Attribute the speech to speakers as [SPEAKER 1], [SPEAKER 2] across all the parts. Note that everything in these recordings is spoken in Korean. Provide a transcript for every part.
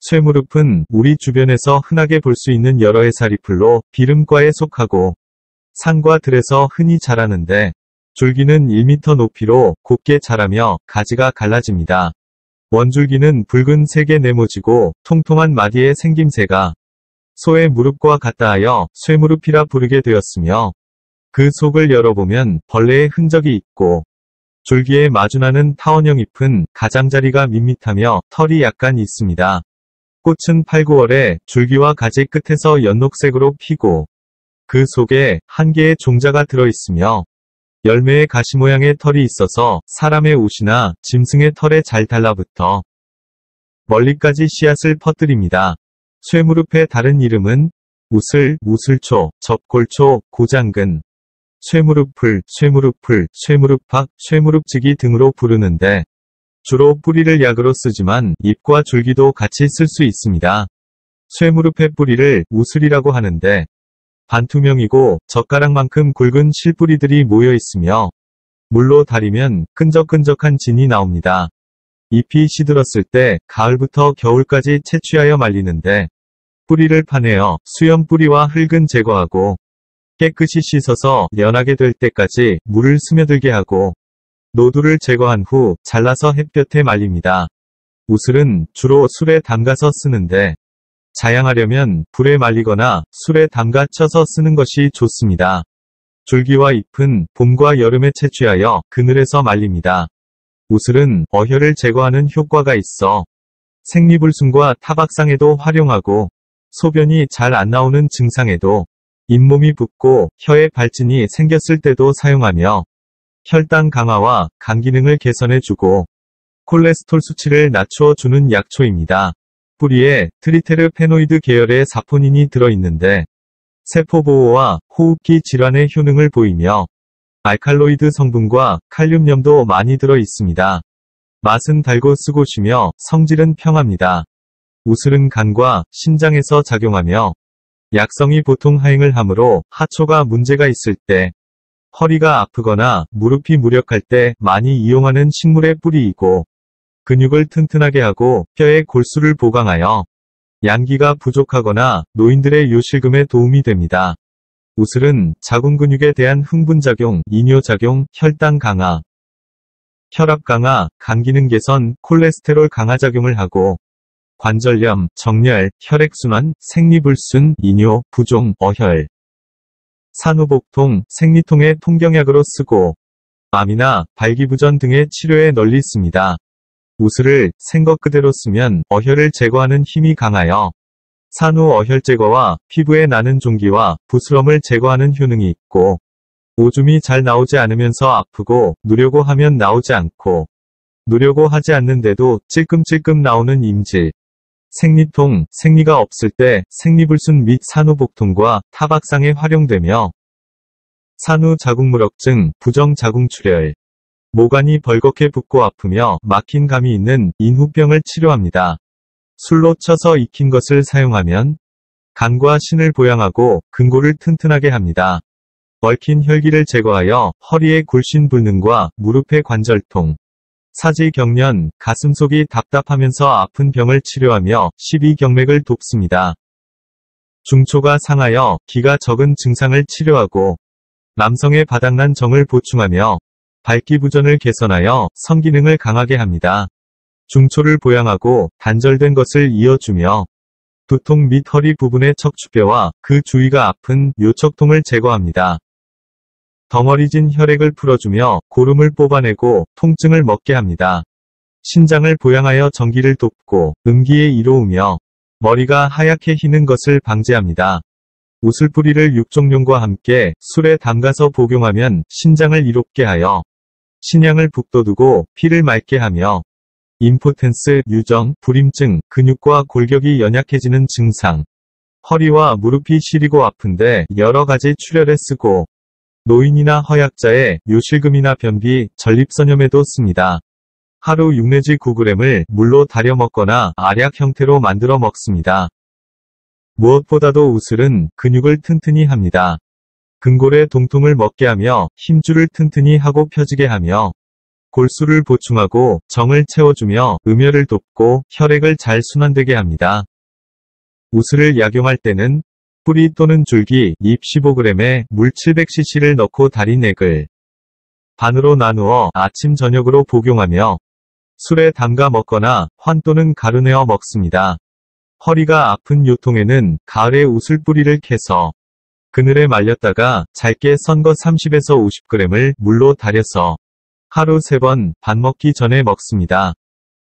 [SPEAKER 1] 쇠무릎은 우리 주변에서 흔하게 볼 수 있는 여러 해살이풀로 비름과에 속하고 산과 들에서 흔히 자라는데 줄기는 1m 높이로 곱게 자라며 가지가 갈라집니다. 원줄기는 붉은 색의 네모지고 통통한 마디의 생김새가 소의 무릎과 같다 하여 쇠무릎이라 부르게 되었으며 그 속을 열어보면 벌레의 흔적이 있고 줄기에 마주나는 타원형 잎은 가장자리가 밋밋하며 털이 약간 있습니다. 꽃은 8, 9월에 줄기와 가지 끝에서 연녹색으로 피고 그 속에 한 개의 종자가 들어있으며 열매에 가시 모양의 털이 있어서 사람의 옷이나 짐승의 털에 잘 달라붙어 멀리까지 씨앗을 퍼뜨립니다. 쇠무릎의 다른 이름은 우슬, 우슬초, 접골초, 고장근, 쇠무릎풀, 쇠무릎풀, 쇠무릎팍, 쇠무릎지기 등으로 부르는데 주로 뿌리를 약으로 쓰지만 잎과 줄기도 같이 쓸 수 있습니다. 쇠무릎의 뿌리를 우슬이라고 하는데 반투명이고 젓가락만큼 굵은 실뿌리들이 모여 있으며 물로 달이면 끈적끈적한 진이 나옵니다. 잎이 시들었을 때 가을부터 겨울까지 채취하여 말리는데 뿌리를 파내어 수염 뿌리와 흙은 제거하고 깨끗이 씻어서 연하게 될 때까지 물을 스며들게 하고 노두를 제거한 후 잘라서 햇볕에 말립니다. 우슬은 주로 술에 담가서 쓰는데 자양하려면 불에 말리거나 술에 담가 쪄서 쓰는 것이 좋습니다. 줄기와 잎은 봄과 여름에 채취하여 그늘에서 말립니다. 우슬은 어혈을 제거하는 효과가 있어 생리불순과 타박상에도 활용하고 소변이 잘 안 나오는 증상에도 잇몸이 붓고 혀에 발진이 생겼을 때도 사용하며 혈당 강화와 간 기능을 개선해주고 콜레스테롤 수치를 낮추어주는 약초입니다. 뿌리에 트리테르페노이드 계열의 사포닌이 들어있는데 세포보호와 호흡기 질환의 효능을 보이며 알칼로이드 성분과 칼륨염도 많이 들어 있습니다. 맛은 달고 쓰고 쉬며 성질은 평합니다. 우슬은 간과 신장에서 작용하며 약성이 보통 하행을 하므로 하초가 문제가 있을 때 허리가 아프거나 무릎이 무력할 때 많이 이용하는 식물의 뿌리이고 근육을 튼튼하게 하고 뼈의 골수를 보강하여 양기가 부족하거나 노인들의 요실금에 도움이 됩니다. 우슬은 자궁 근육에 대한 흥분작용, 이뇨작용, 혈당 강화, 혈압 강화, 간 기능 개선, 콜레스테롤 강화 작용을 하고 관절염, 정렬, 혈액순환, 생리불순, 이뇨, 부종, 어혈, 산후복통, 생리통의 통경약으로 쓰고 암이나 발기부전 등의 치료에 널리 씁니다. 우슬을 생것 그대로 쓰면 어혈을 제거하는 힘이 강하여 산후 어혈 제거와 피부에 나는 종기와 부스럼을 제거하는 효능이 있고 오줌이 잘 나오지 않으면서 아프고 누려고 하면 나오지 않고 누려고 하지 않는데도 찔끔찔끔 나오는 임질, 생리통, 생리가 없을 때 생리불순 및 산후복통과 타박상에 활용되며 산후자궁무력증, 부정자궁출혈, 모관이 벌겋게 붓고 아프며 막힌 감이 있는 인후병을 치료합니다. 술로 쳐서 익힌 것을 사용하면 간과 신을 보양하고 근골을 튼튼하게 합니다. 얽힌 혈기를 제거하여 허리의 골신 불능과 무릎의 관절통, 사지경련, 가슴속이 답답하면서 아픈 병을 치료하며 십이경맥을 돕습니다. 중초가 상하여 기가 적은 증상을 치료하고 남성의 바닥난 정을 보충하며 발기부전을 개선하여 성기능을 강하게 합니다. 중초를 보양하고 단절된 것을 이어주며 두통 및 허리 부분의 척추뼈와 그 주위가 아픈 요척통을 제거합니다. 덩어리진 혈액을 풀어주며 고름을 뽑아내고 통증을 먹게 합니다. 신장을 보양하여 정기를 돕고 음기에 이로우며 머리가 하얗게 희는 것을 방지합니다. 우슬뿌리를 육종용과 함께 술에 담가서 복용하면 신장을 이롭게 하여 신양을 북돋우고 피를 맑게 하며 임포텐스, 유정, 불임증, 근육과 골격이 연약해지는 증상, 허리와 무릎이 시리고 아픈데 여러 가지 출혈에 쓰고 노인이나 허약자의 요실금이나 변비, 전립선염에도 씁니다. 하루 6 내지 9g을 물로 달여 먹거나 알약 형태로 만들어 먹습니다. 무엇보다도 우슬은 근육을 튼튼히 합니다. 근골의 동통을 먹게 하며 힘줄을 튼튼히 하고 펴지게 하며 골수를 보충하고 정을 채워주며 음혈을 돕고 혈액을 잘 순환되게 합니다. 우슬을 약용할 때는 뿌리 또는 줄기, 잎 15g에 물 700cc를 넣고 달인 액을 반으로 나누어 아침 저녁으로 복용하며 술에 담가 먹거나 환 또는 가루 내어 먹습니다. 허리가 아픈 요통에는 가을에 우슬 뿌리를 캐서 그늘에 말렸다가 잘게 썬 거 30에서 50g을 물로 달여서 하루 3번 밥 먹기 전에 먹습니다.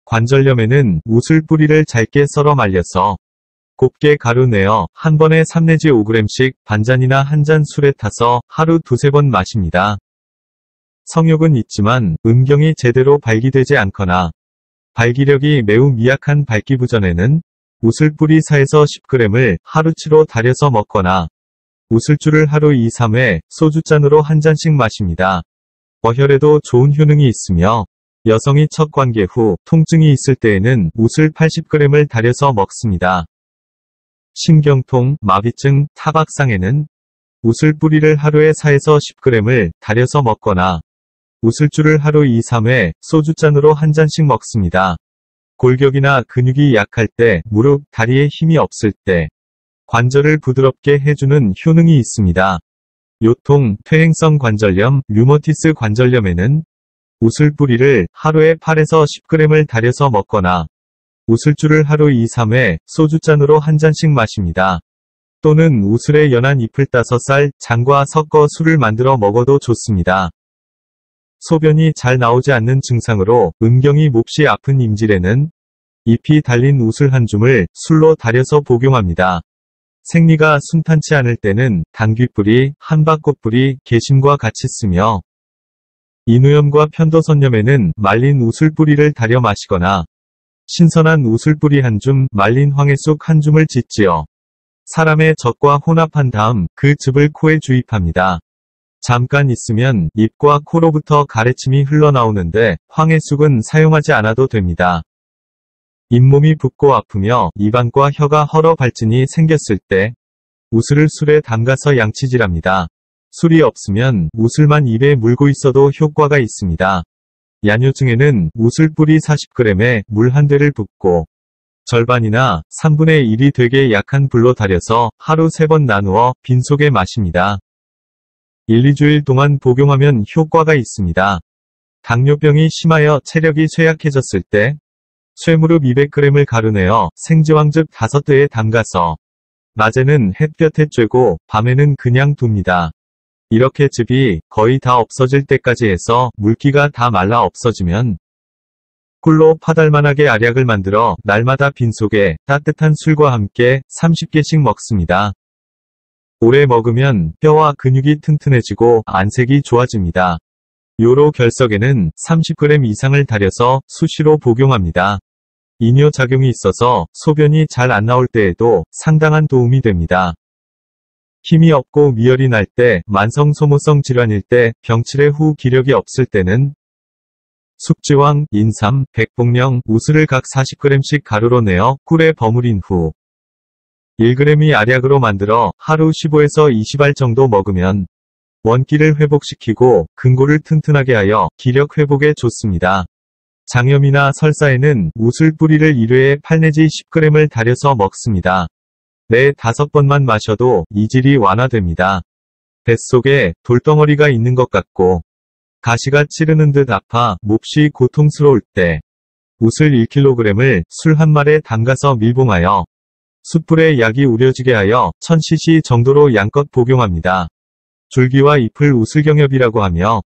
[SPEAKER 1] 관절염에는 우슬 뿌리를 잘게 썰어 말려서 곱게 가루 내어 한 번에 3 내지 5g씩 반잔이나 한 잔 술에 타서 하루 2-3번 마십니다. 성욕은 있지만 음경이 제대로 발기되지 않거나 발기력이 매우 미약한 발기부전에는 우슬뿌리 4에서 10g을 하루치로 달여서 먹거나 우슬주를 하루 2-3회 소주잔으로 한 잔씩 마십니다. 어혈에도 좋은 효능이 있으며 여성이 첫 관계 후 통증이 있을 때에는 우슬 80g을 달여서 먹습니다. 신경통, 마비증, 타박상에는 우슬 뿌리를 하루에 4에서 10g을 달여서 먹거나 우슬주를 하루 2-3회 소주잔으로 한 잔씩 먹습니다. 골격이나 근육이 약할 때, 무릎, 다리에 힘이 없을 때 관절을 부드럽게 해주는 효능이 있습니다. 요통, 퇴행성 관절염, 류머티스 관절염에는 우슬 뿌리를 하루에 8에서 10g을 달여서 먹거나 우슬주를 하루 2-3회 소주잔으로 한 잔씩 마십니다. 또는 우슬의 연한 잎을 따서 쌀, 장과 섞어 술을 만들어 먹어도 좋습니다. 소변이 잘 나오지 않는 증상으로 음경이 몹시 아픈 임질에는 잎이 달린 우슬 한 줌을 술로 달여서 복용합니다. 생리가 순탄치 않을 때는 당귀뿌리, 한박꽃뿌리, 개심과 같이 쓰며 인후염과 편도선염에는 말린 우슬뿌리를 달여 마시거나 신선한 우슬뿌리 한 줌, 말린 황해쑥 한 줌을 짓지어 사람의 젖과 혼합한 다음 그 즙을 코에 주입합니다. 잠깐 있으면 입과 코로부터 가래침이 흘러나오는데 황해쑥은 사용하지 않아도 됩니다. 잇몸이 붓고 아프며 입안과 혀가 헐어 발진이 생겼을 때 우슬을 술에 담가서 양치질합니다. 술이 없으면 우슬만 입에 물고 있어도 효과가 있습니다. 야뇨증에는 우슬뿌리 40g에 물 한 대를 붓고 절반이나 3분의 1이 되게 약한 불로 달여서 하루 3번 나누어 빈속에 마십니다. 1-2주일 동안 복용하면 효과가 있습니다. 당뇨병이 심하여 체력이 쇠약해졌을 때 쇠무릎 200g을 가루내어 생지황즙 5대에 담가서 낮에는 햇볕에 쬐고 밤에는 그냥 둡니다. 이렇게 즙이 거의 다 없어질 때까지 해서 물기가 다 말라 없어지면 꿀로 파달만하게 알약을 만들어 날마다 빈속에 따뜻한 술과 함께 30개씩 먹습니다. 오래 먹으면 뼈와 근육이 튼튼해지고 안색이 좋아집니다. 요로 결석에는 30g 이상을 달여서 수시로 복용합니다. 이뇨작용이 있어서 소변이 잘 안 나올 때에도 상당한 도움이 됩니다. 힘이 없고 미열이 날 때, 만성소모성 질환일 때, 병치레 후 기력이 없을 때는 숙지황, 인삼, 백복령, 우슬을 각 40g씩 가루로 내어 꿀에 버무린 후 1g이 알약으로 만들어 하루 15에서 20알 정도 먹으면 원기를 회복시키고 근골을 튼튼하게 하여 기력 회복에 좋습니다. 장염이나 설사에는 우슬 뿌리를 1회에 8 내지 10g을 달여서 먹습니다. 4-5번만 마셔도 이질이 완화됩니다. 뱃속에 돌덩어리가 있는 것 같고 가시가 찌르는 듯 아파 몹시 고통스러울 때 우슬 1kg을 술 한 말에 담가서 밀봉하여 숯불에 약이 우려지게 하여 1000cc 정도로 양껏 복용합니다. 줄기와 잎을 우슬경엽이라고 하며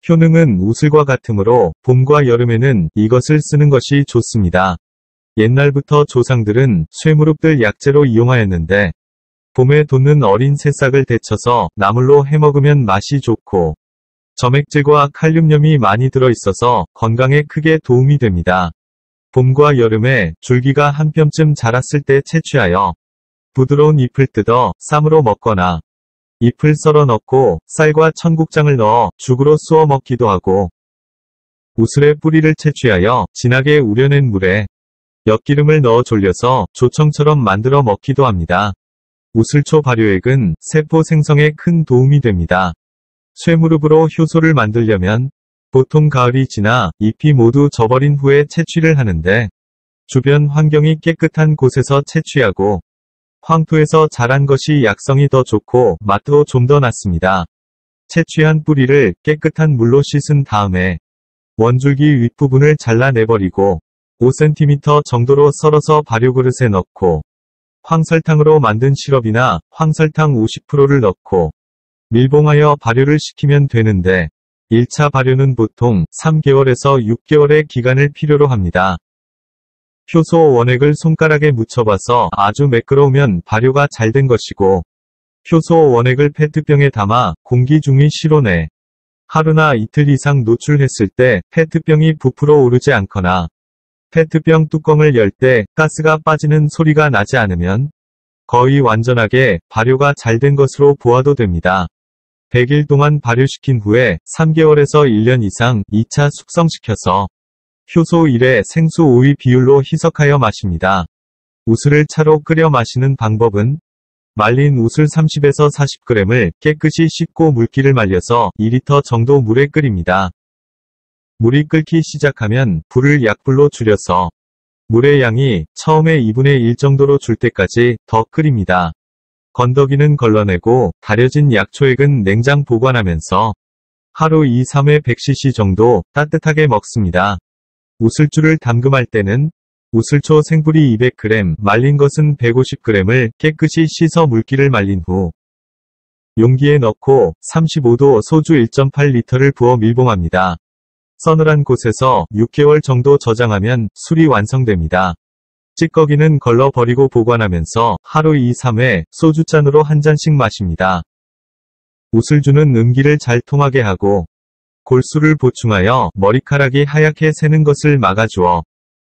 [SPEAKER 1] 효능은 우슬과 같으므로 봄과 여름에는 이것을 쓰는 것이 좋습니다. 옛날부터 조상들은 쇠무릎들 약재로 이용하였는데 봄에 돋는 어린 새싹을 데쳐서 나물로 해먹으면 맛이 좋고 점액질과 칼륨염이 많이 들어있어서 건강에 크게 도움이 됩니다. 봄과 여름에 줄기가 한 뼘쯤 자랐을 때 채취하여 부드러운 잎을 뜯어 쌈으로 먹거나 잎을 썰어 넣고 쌀과 청국장을 넣어 죽으로 쑤어 먹기도 하고 우슬의 뿌리를 채취하여 진하게 우려낸 물에 엿기름을 넣어 졸여서 조청처럼 만들어 먹기도 합니다. 우슬초 발효액은 세포 생성에 큰 도움이 됩니다. 쇠무릎으로 효소를 만들려면 보통 가을이 지나 잎이 모두 져버린 후에 채취를 하는데 주변 환경이 깨끗한 곳에서 채취하고 황토에서 자란 것이 약성이 더 좋고 맛도 좀 더 낫습니다. 채취한 뿌리를 깨끗한 물로 씻은 다음에 원줄기 윗부분을 잘라내버리고 5cm 정도로 썰어서 발효그릇에 넣고 황설탕으로 만든 시럽이나 황설탕 50%를 넣고 밀봉하여 발효를 시키면 되는데 1차 발효는 보통 3개월에서 6개월의 기간을 필요로 합니다. 효소 원액을 손가락에 묻혀봐서 아주 매끄러우면 발효가 잘 된 것이고 효소 원액을 페트병에 담아 공기 중위 실온에 하루나 이틀 이상 노출했을 때 페트병이 부풀어 오르지 않거나 페트병 뚜껑을 열 때 가스가 빠지는 소리가 나지 않으면 거의 완전하게 발효가 잘 된 것으로 보아도 됩니다. 100일 동안 발효시킨 후에 3개월에서 1년 이상 2차 숙성시켜서 효소 1에 생수 5의 비율로 희석하여 마십니다. 우슬을 차로 끓여 마시는 방법은 말린 우슬 30에서 40g을 깨끗이 씻고 물기를 말려서 2리터 정도 물에 끓입니다. 물이 끓기 시작하면 불을 약불로 줄여서 물의 양이 처음에 2분의 1 정도로 줄 때까지 더 끓입니다. 건더기는 걸러내고 다려진 약초액은 냉장 보관하면서 하루 2-3회 100cc 정도 따뜻하게 먹습니다. 우슬주를 담금할 때는 우슬초 생뿌리 200g, 말린 것은 150g을 깨끗이 씻어 물기를 말린 후 용기에 넣고 35도 소주 1.8리터를 부어 밀봉합니다. 서늘한 곳에서 6개월 정도 저장하면 술이 완성됩니다. 찌꺼기는 걸러버리고 보관하면서 하루 2-3회 소주잔으로 한 잔씩 마십니다. 우슬주는 음기를 잘 통하게 하고 골수를 보충하여 머리카락이 하얗게 새는 것을 막아주어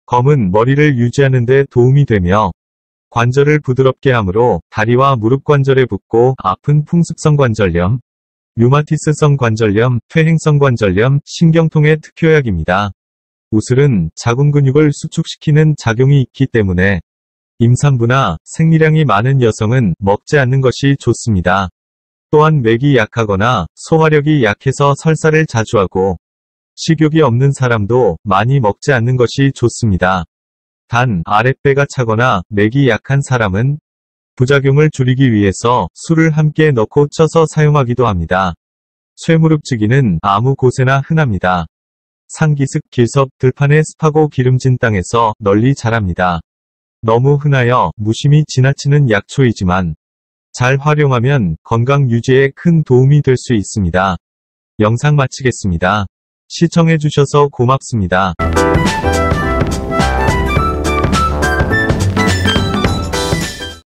[SPEAKER 1] 검은 머리를 유지하는 데 도움이 되며 관절을 부드럽게 하므로 다리와 무릎 관절에 붓고 아픈 풍습성 관절염, 류마티스성 관절염, 퇴행성 관절염, 신경통의 특효약입니다. 우슬은 자궁 근육을 수축시키는 작용이 있기 때문에 임산부나 생리량이 많은 여성은 먹지 않는 것이 좋습니다. 또한 맥이 약하거나 소화력이 약해서 설사를 자주 하고 식욕이 없는 사람도 많이 먹지 않는 것이 좋습니다. 단, 아랫배가 차거나 맥이 약한 사람은 부작용을 줄이기 위해서 술을 함께 넣고 쪄서 사용하기도 합니다. 쇠무릎지기는 아무 곳에나 흔합니다. 상기슭, 길섭, 들판의 습하고 기름진 땅에서 널리 자랍니다. 너무 흔하여 무심히 지나치는 약초이지만 잘 활용하면 건강 유지에 큰 도움이 될 수 있습니다. 영상 마치겠습니다. 시청해주셔서 고맙습니다.